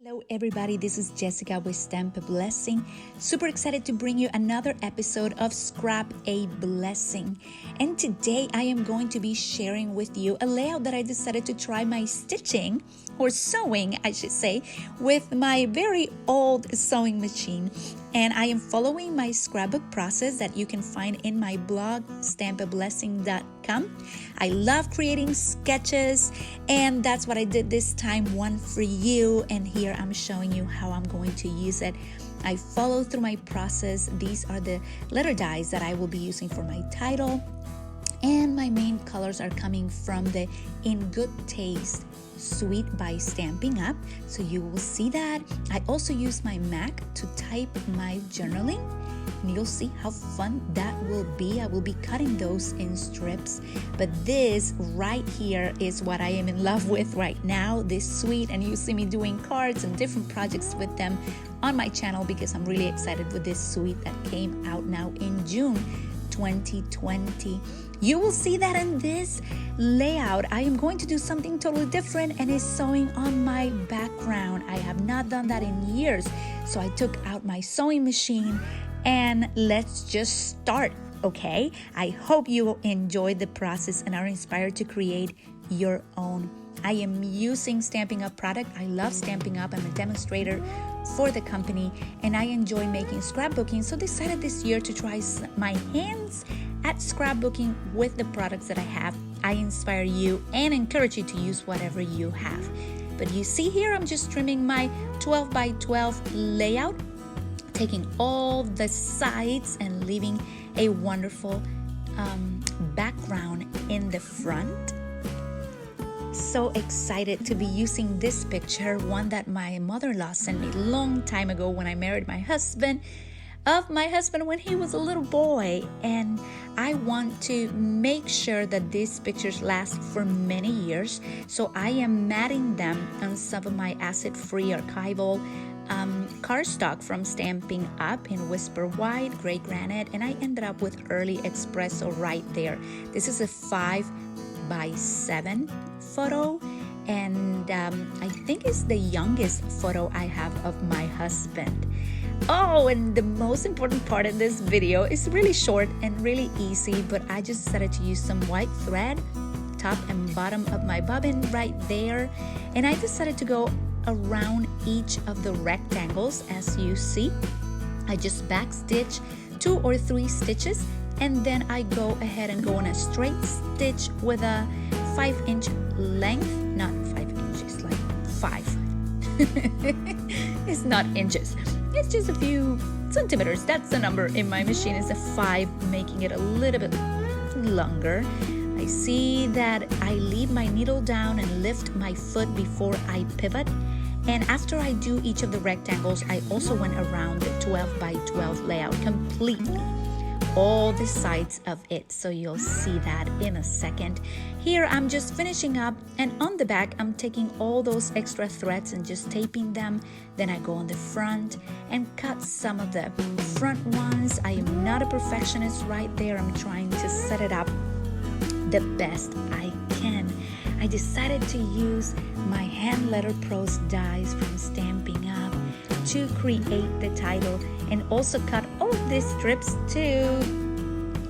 Hello everybody, this is Jessica with Stamp a Blessing. Super excited to bring you another episode of Scrap a Blessing. And today I am going to be sharing with you a layout that I decided to try my stitching, or sewing I should say, with my very old sewing machine. And I am following my scrapbook process that you can find in my blog, stampablessing.com. I love creating sketches, and that's what I did this time, one for you. And here I'm showing you how I'm going to use it. I follow through my process. These are the letter dies that I will be using for my title. And my main colors are coming from the In Good Taste Suite by Stampin'Up, so you will see that. I also use my Mac to type my journaling, and you'll see how fun that will be. I will be cutting those in strips, but this right here is what I am in love with right now, this suite, and you see me doing cards and different projects with them on my channel because I'm really excited with this suite that came out now in June 2020. You will see that in this layout. I am going to do something totally different, and is sewing on my background. I have not done that in years, so I took out my sewing machine and let's just start, okay? I hope you will enjoy the process and are inspired to create your own. I am using Stampin'Up product. I love Stampin'Up. I'm a demonstrator for the company, and I enjoy making scrapbooking, so decided this year to try my hands at scrapbooking with the products that I have. I inspire you and encourage you to use whatever you have. But you see here, I'm just trimming my 12 by 12 layout, taking all the sides and leaving a wonderful background in the front. So excited to be using this picture, one that my mother-in-law sent me a long time ago when I married my husband, of my husband when he was a little boy. And I want to make sure that these pictures last for many years, so I am matting them on some of my acid-free archival cardstock from Stampin'Up in Whisper White, Gray Granite, and I ended up with Early Espresso right there. This is a 5 by 7 photo, and I think it's the youngest photo I have of my husband. Oh, and the most important part of this video is really short and really easy, but I just decided to use some white thread, top and bottom of my bobbin right there, and I decided to go around each of the rectangles. As you see, I just back stitch 2 or 3 stitches, and then I go ahead and go on a straight stitch with a 5-inch length, not 5 inches, like 5. It's not inches. It's just a few centimeters. That's the number in my machine, is a 5, making it a little bit longer. I see that I leave my needle down and lift my foot before I pivot. And after I do each of the rectangles, I also went around the 12 by 12 layout completely, all the sides of it, so you'll see that in a second. Here I'm just finishing up, and on the back I'm taking all those extra threads and just taping them. Then I go on the front and cut some of the front ones. I am not a perfectionist right there. I'm trying to set it up the best I can. I decided to use my hand letter prose dies from Stampin'Up to create the title, and also cut all of these strips to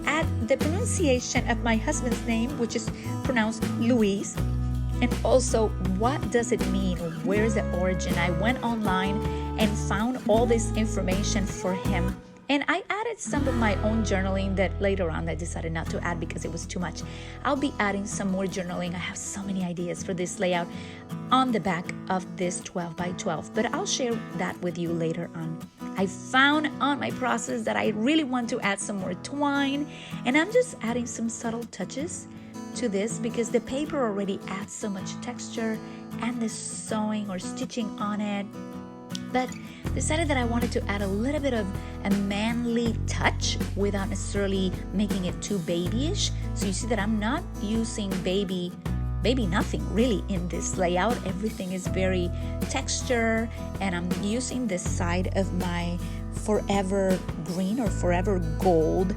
add the pronunciation of my husband's name, which is pronounced Luis, and also what does it mean, where is the origin. I went online and found all this information for him, and I added some of my own journaling that later on I decided not to add because it was too much. I'll be adding some more journaling. I have so many ideas for this layout on the back of this 12 by 12, but I'll share that with you later on. I found on my process that I really want to add some more twine, and I'm just adding some subtle touches to this because the paper already adds so much texture, and the sewing or stitching on it, but decided that I wanted to add a little bit of a manly touch without necessarily making it too babyish. So you see that I'm not using baby nothing really in this layout. Everything is very texture, and I'm using the side of my Forever Green or Forever Gold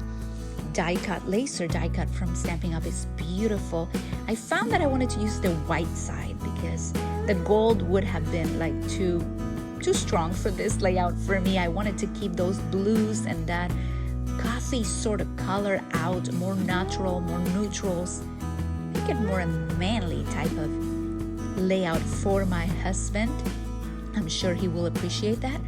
die cut, laser die cut from Stampin'Up. Is beautiful. I found that I wanted to use the white side because the gold would have been like too too strong for this layout for me. I wanted to keep those blues and that coffee sort of color out, more natural, more neutrals. Make it more a manly type of layout for my husband. I'm sure he will appreciate that.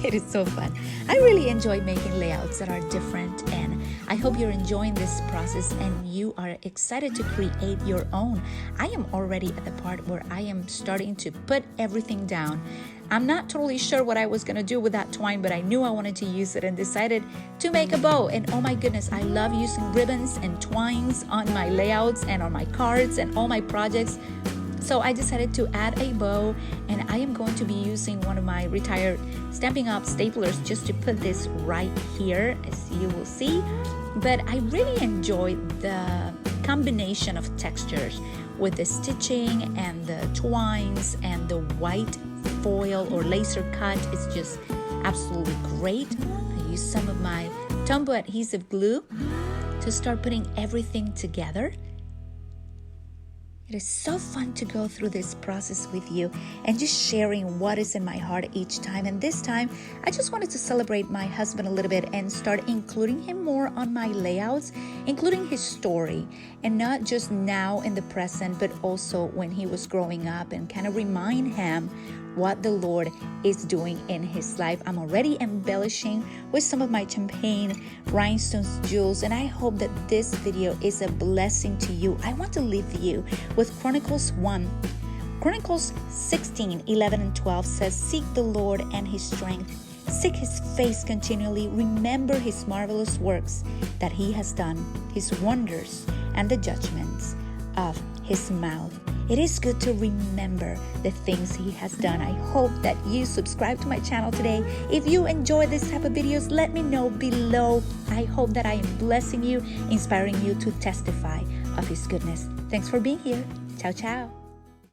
It is so fun. I really enjoy making layouts that are different, and I hope you're enjoying this process and you are excited to create your own. I am already at the part where I am starting to put everything down. I'm not totally sure what I was going to do with that twine, but I knew I wanted to use it and decided to make a bow. And oh my goodness, I love using ribbons and twines on my layouts and on my cards and all my projects. So I decided to add a bow, and I am going to be using one of my retired Stampin'Up staplers just to put this right here, as you will see. But I really enjoy the combination of textures with the stitching and the twines and the white foil or laser cut. It's just absolutely great. I used some of my Tombow adhesive glue to start putting everything together. It is so fun to go through this process with you and just sharing what is in my heart each time. And this time, I just wanted to celebrate my husband a little bit and start including him more on my layouts, including his story, and not just now in the present, but also when he was growing up, and kind of remind him what the Lord is doing in his life. I'm already embellishing with some of my champagne rhinestones jewels, and I hope that this video is a blessing to you. I want to leave you with Chronicles 1. Chronicles 16, 11 and 12 says, "Seek the Lord and his strength. Seek his face continually. Remember his marvelous works that he has done, his wonders and the judgments of his mouth." It is good to remember the things he has done. I hope that you subscribe to my channel today. If you enjoy this type of videos, let me know below. I hope that I am blessing you, inspiring you to testify of his goodness. Thanks for being here. Ciao, ciao.